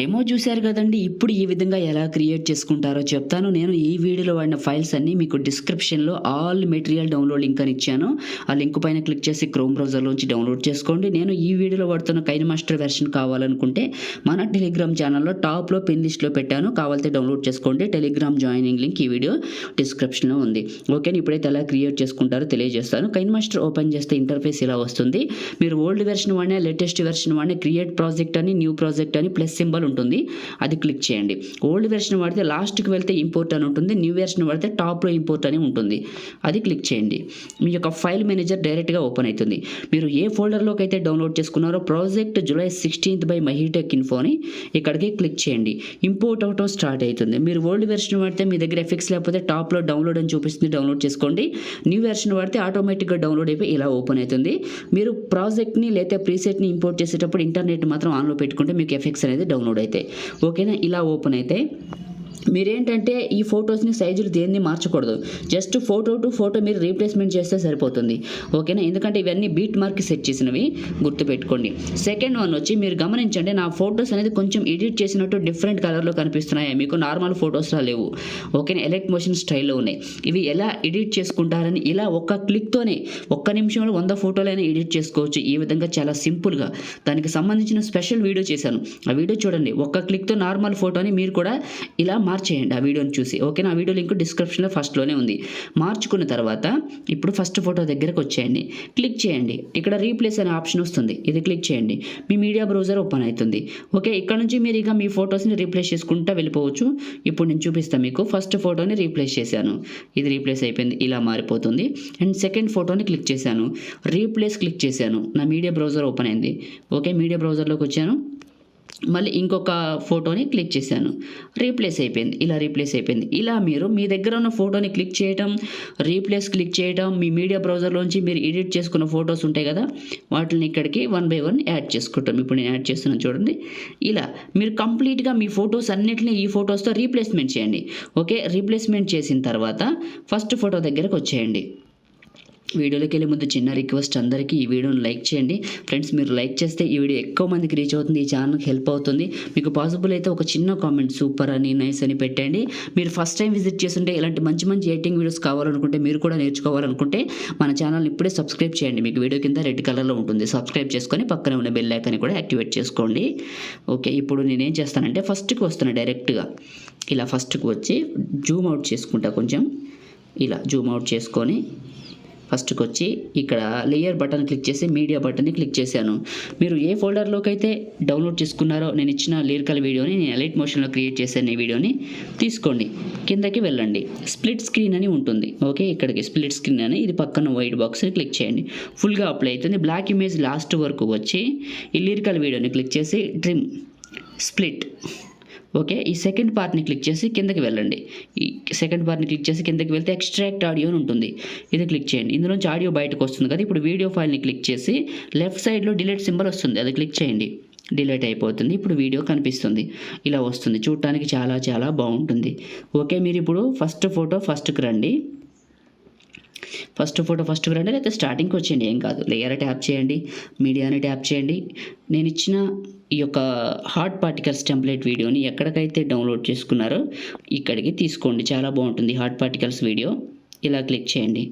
Demo చూశారు కదండి. ఇప్పుడు ఈ విధంగా ఎలా క్రియేట్ చేసుకుంటారో చెప్తాను. నేను ఈ వీడియోలో వాడిన ఫైల్స్ అన్నీ మీకు డిస్క్రిప్షన్లో ఆల్ మెటీరియల్ డౌన్లోడ్ లింక్ అని ఇచ్చాను. ఆ లింక్ పైన క్లిక్ చేసి క్రోమ్ బ్రౌజర్లోంచి డౌన్లోడ్ చేసుకోండి. నేను ఈ వీడియోలో వాడుతున్న కైనమాస్టర్ వెర్షన్ కావాలనుకుంటే మన టెలిగ్రామ్ ఛానల్లో టాప్లో పిన్ లిస్ట్లో పెట్టాను, కావాలంటే డౌన్లోడ్ చేసుకోండి. టెలిగ్రామ్ జాయినింగ్ లింక్ ఈ వీడియో డిస్క్రిప్షన్లో ఉంది. ఓకే, ఇప్పుడైతే ఎలా క్రియేట్ చేసుకుంటారో తెలియజేస్తాను. కైనమాస్టర్ ఓపెన్ చేస్తే ఇంటర్ఫేస్ ఇలా వస్తుంది. మీరు ఓల్డ్ వెర్షన్ వాడినా లేటెస్ట్ వెర్షన్ వాడినా క్రియేట్ ప్రాజెక్ట్ అని న్యూ ప్రాజెక్ట్ అని ప్లస్ సింబల్ ఉంటుంది, అది క్లిక్ చేయండి. ఓల్డ్ వెర్షన్ వాడితే లాస్ట్కి వెళ్తే ఇంపోర్ట్ అని ఉంటుంది, న్యూ వెర్షన్ వాడితే టాప్లో ఇంపోర్ట్ అని ఉంటుంది, అది క్లిక్ చేయండి. మీ యొక్క ఫైల్ మేనేజర్ డైరెక్ట్గా ఓపెన్ అవుతుంది. మీరు ఏ ఫోల్డర్లోకి అయితే డౌన్లోడ్ చేసుకున్నారో project July 16th by MahiTech info అని ఇక్కడికి క్లిక్ చేయండి. ఇంపోర్ట్ అవటం స్టార్ట్ అవుతుంది. మీరు ఓల్డ్ వెర్షన్ వాడితే మీ దగ్గర ఎఫెక్ట్స్ లేకపోతే టాప్లో డౌన్లోడ్ అని చూపిస్తుంది, డౌన్లోడ్ చేసుకోండి. న్యూ వెర్షన్ వాడితే ఆటోమేటిక్గా డౌన్లోడ్ అయిపోయి ఇలా ఓపెన్ అవుతుంది. మీరు ప్రాజెక్ట్ని లేదా ప్రీసెట్ని ఇంపోర్ట్ చేసేటప్పుడు ఇంటర్నెట్ మాత్రం ఆన్లో పెట్టుకుంటే మీకు ఎఫెక్ట్స్ అనేది డౌన్లోడ్ అవుతాయి. ఓకేనా, ఇలా ఓపెన్ అయితే మీరేంటంటే ఈ ఫొటోస్ని సైజులు దేన్ని మార్చకూడదు, జస్ట్ ఫోటో టు ఫోటో మీరు రీప్లేస్మెంట్ చేస్తే సరిపోతుంది. ఓకేనా, ఎందుకంటే ఇవన్నీ బీట్ మార్క్ సెట్ చేసినవి, గుర్తుపెట్టుకోండి. సెకండ్ వన్ వచ్చి మీరు గమనించండి, నా ఫొటోస్ అనేది కొంచెం ఎడిట్ చేసినట్టు డిఫరెంట్ కలర్లో కనిపిస్తున్నాయి, మీకు నార్మల్ ఫొటోస్లా లేవు. ఓకేనా, ఎలక్ట్ మోషన్ స్టైల్లో ఉన్నాయి. ఇవి ఎలా ఎడిట్ చేసుకుంటారని ఇలా ఒక్క క్లిక్తోనే ఒక్క నిమిషంలో 100 ఫోటోలైనా ఎడిట్ చేసుకోవచ్చు. ఈ విధంగా చాలా సింపుల్గా దానికి సంబంధించిన స్పెషల్ వీడియో చేశాను, ఆ వీడియో చూడండి. ఒక్క క్లిక్తో నార్మల్ ఫోటోని మీరు కూడా ఇలా మార్చేయండి ఆ వీడియోని చూసి. ఓకేనా, ఆ వీడియో లింక్ డిస్క్రిప్షన్లో ఫస్ట్లోనే ఉంది. మార్చుకున్న తర్వాత ఇప్పుడు ఫస్ట్ ఫోటో దగ్గరకు వచ్చేయండి, క్లిక్ చేయండి. ఇక్కడ రీప్లేస్ అనే ఆప్షన్ వస్తుంది, ఇది క్లిక్ చేయండి. మీ మీడియా బ్రౌజర్ ఓపెన్ అవుతుంది. ఓకే, ఇక్కడ నుంచి మీరు ఇక మీ ఫొటోస్ని రీప్లేస్ చేసుకుంటూ వెళ్ళిపోవచ్చు. ఇప్పుడు నేను చూపిస్తాను మీకు. ఫస్ట్ ఫోటోని రీప్లేస్ చేశాను, ఇది రీప్లేస్ అయిపోయింది, ఇలా మారిపోతుంది. అండ్ సెకండ్ ఫోటోని క్లిక్ చేశాను, రీప్లేస్ క్లిక్ చేశాను, నా మీడియా బ్రౌజర్ ఓపెన్ అయింది. ఓకే, మీడియా బ్రౌజర్లోకి వచ్చాను, మళ్ళీ ఇంకొక ఫోటోని క్లిక్ చేశాను, రీప్లేస్ అయిపోయింది, ఇలా రీప్లేస్ అయిపోయింది. ఇలా మీరు మీ దగ్గర ఉన్న ఫోటోని క్లిక్ చేయటం, రీప్లేస్ క్లిక్ చేయటం, మీ మీడియా బ్రౌజర్లోంచి మీరు ఎడిట్ చేసుకున్న ఫొటోస్ ఉంటాయి కదా, వాటిని ఇక్కడికి 1 by 1 యాడ్ చేసుకుంటాం. ఇప్పుడు నేను యాడ్ చేస్తున్నాను చూడండి. ఇలా మీరు కంప్లీట్గా మీ ఫొటోస్ అన్నిటిని ఈ ఫొటోస్తో రీప్లేస్మెంట్ చేయండి. ఓకే, రీప్లేస్మెంట్ చేసిన తర్వాత ఫస్ట్ ఫోటో దగ్గరకు వచ్చేయండి. వీడియోలోకి వెళ్ళే ముందు చిన్న రిక్వెస్ట్, అందరికీ ఈ వీడియోని లైక్ చేయండి ఫ్రెండ్స్. మీరు లైక్ చేస్తే ఈ వీడియో ఎక్కువ మందికి రీచ్ అవుతుంది, ఈ ఛానల్కి హెల్ప్ అవుతుంది. మీకు పాసిబుల్ అయితే ఒక చిన్న కామెంట్ సూపర్ అని, నైస్ అని పెట్టండి. మీరు ఫస్ట్ టైం విజిట్ చేస్తుంటే ఇలాంటి మంచి మంచి ఎడిటింగ్ వీడియోస్ కావాలనుకుంటే, మీరు కూడా నేర్చుకోవాలనుకుంటే మన ఛానల్ ఇప్పుడే సబ్స్క్రైబ్ చేయండి. మీకు వీడియో కింద రెడ్ కలర్లో ఉంటుంది, సబ్స్క్రైబ్ చేసుకొని పక్కనే ఉన్న బెల్ ఐకాన్ కూడా యాక్టివేట్ చేసుకోండి. ఓకే, ఇప్పుడు నేనేం చేస్తానంటే ఫస్ట్కి వస్తాను డైరెక్ట్గా. ఇలా ఫస్ట్కి వచ్చి జూమ్ అవుట్ చేసుకుంటా కొంచెం, ఇలా జూమ్ అవుట్ చేసుకొని ఫస్ట్కి వచ్చి ఇక్కడ లేయర్ బటన్ క్లిక్ చేసి మీడియా బటన్ని క్లిక్ చేశాను. మీరు ఏ ఫోల్డర్లోకి అయితే డౌన్లోడ్ చేసుకున్నారో నేను ఇచ్చిన లిరికల్ వీడియోని, నేను ఎలైట్ మోషన్లో క్రియేట్ చేశాను, ఈ వీడియోని తీసుకోండి. కిందకి వెళ్ళండి, స్ప్లిట్ స్క్రీన్ అని ఉంటుంది. ఓకే, ఇక్కడికి స్ప్లిట్ స్క్రీన్ అని, ఇది పక్కన వైట్ బాక్స్ని క్లిక్ చేయండి. ఫుల్గా అప్లై అవుతుంది. బ్లాక్ ఇమేజ్ లాస్ట్ వరకు వచ్చి ఈ లిరికల్ వీడియోని క్లిక్ చేసి ట్రిమ్ స్ప్లిట్. ఓకే, ఈ సెకండ్ పార్ట్ని క్లిక్ చేసి కిందకి వెళ్ళండి. ఈ సెకండ్ పార్ట్ని క్లిక్ చేసి కిందకి వెళ్తే ఎక్స్ట్రాక్ట్ ఆడియో అని ఉంటుంది, ఇది క్లిక్ చేయండి. ఇందులోంచి ఆడియో బయటకు వస్తుంది కదా. ఇప్పుడు వీడియో ఫైల్ని క్లిక్ చేసి లెఫ్ట్ సైడ్లో డిలీట్ సింబల్ వస్తుంది, అది క్లిక్ చేయండి. డిలీట్ అయిపోతుంది, ఇప్పుడు వీడియో కనిపిస్తుంది, ఇలా వస్తుంది. చూడటానికి చాలా చాలా బాగుంటుంది. ఓకే, మీరు ఇప్పుడు ఫస్ట్ ఫోటో ఫస్ట్కి రండి, ఫస్ట్ ఫోటో ఫస్ట్కి రండి, లేకపోతే స్టార్టింగ్కి వచ్చేయండి, ఏం కాదు. లేయర్ ట్యాప్ చేయండి, మీడియాని ట్యాప్ చేయండి. నేను ఇచ్చిన ఈ యొక్క హాట్ పార్టికల్స్ టెంప్లెట్ వీడియోని ఎక్కడికైతే డౌన్లోడ్ చేసుకున్నారో ఇక్కడికి తీసుకోండి, చాలా బాగుంటుంది హాట్ పార్టికల్స్ వీడియో. ఇలా క్లిక్ చేయండి,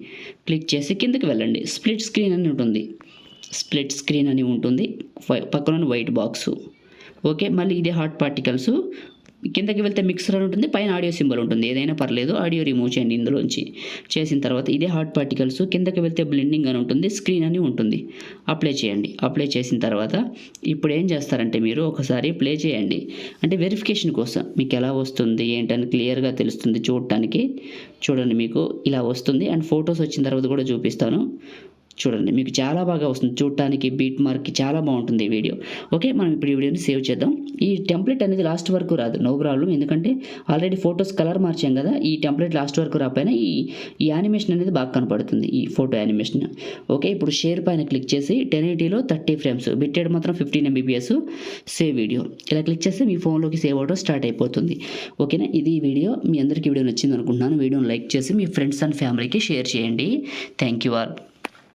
క్లిక్ చేసి కిందకి వెళ్ళండి. స్ప్లిట్ స్క్రీన్ అని ఉంటుంది, స్ప్లిట్ స్క్రీన్ అని ఉంటుంది, పక్కన వైట్ బాక్సు. ఓకే, మళ్ళీ ఇదే హాట్ పార్టికల్స్. కిందకి వెళ్తే మిక్సర్ అని ఉంటుంది, పైన ఆడియో సింబల్ ఉంటుంది, ఏదైనా పర్లేదు. ఆడియో రిమూవ్ చేయండి ఇందులోంచి. చేసిన తర్వాత ఇదే హాట్ పార్టికల్స్, కిందకి వెళ్తే బ్లెండింగ్ అని ఉంటుంది, స్క్రీన్ అని ఉంటుంది, అప్లై చేయండి. అప్లై చేసిన తర్వాత ఇప్పుడు ఏం చేస్తారంటే మీరు ఒకసారి ప్లే చేయండి, అంటే వెరిఫికేషన్ కోసం మీకు ఎలా వస్తుంది ఏంటని క్లియర్గా తెలుస్తుంది చూడటానికి. చూడండి, మీకు ఇలా వస్తుంది. అండ్ ఫొటోస్ వచ్చిన తర్వాత కూడా చూపిస్తాను. చూడండి, మీకు చాలా బాగా వస్తుంది చూడటానికి, బీట్ మార్క్కి చాలా బాగుంటుంది ఈ వీడియో. ఓకే, మనం ఇప్పుడు ఈ వీడియోని సేవ్ చేద్దాం. ఈ టెంప్లెట్ అనేది లాస్ట్ వరకు రాదు, నో ప్రాబ్లం, ఎందుకంటే ఆల్రెడీ ఫొటోస్ కలర్ మార్చాం కదా. ఈ టెంప్లెట్ లాస్ట్ వరకు రాకపోయినా ఈ యానిమేషన్ అనేది బాగా కనపడుతుంది, ఈ ఫోటో యానిమేషన్. ఓకే, ఇప్పుడు షేర్ పైన క్లిక్ చేసి 1080లో 30 frames, బిట్టెడ్ మాత్రం 15 mbps, సేవ్ వీడియో. ఇలా క్లిక్ చేస్తే మీ ఫోన్లోకి సేవ్ అవడం స్టార్ట్ అయిపోతుంది. ఓకేనా, ఇది ఈ వీడియో. మీ అందరికీ వీడియో నచ్చింది అనుకుంటున్నాను. వీడియోని లైక్ చేసి మీ ఫ్రెండ్స్ అండ్ ఫ్యామిలీకి షేర్ చేయండి. Thank you all.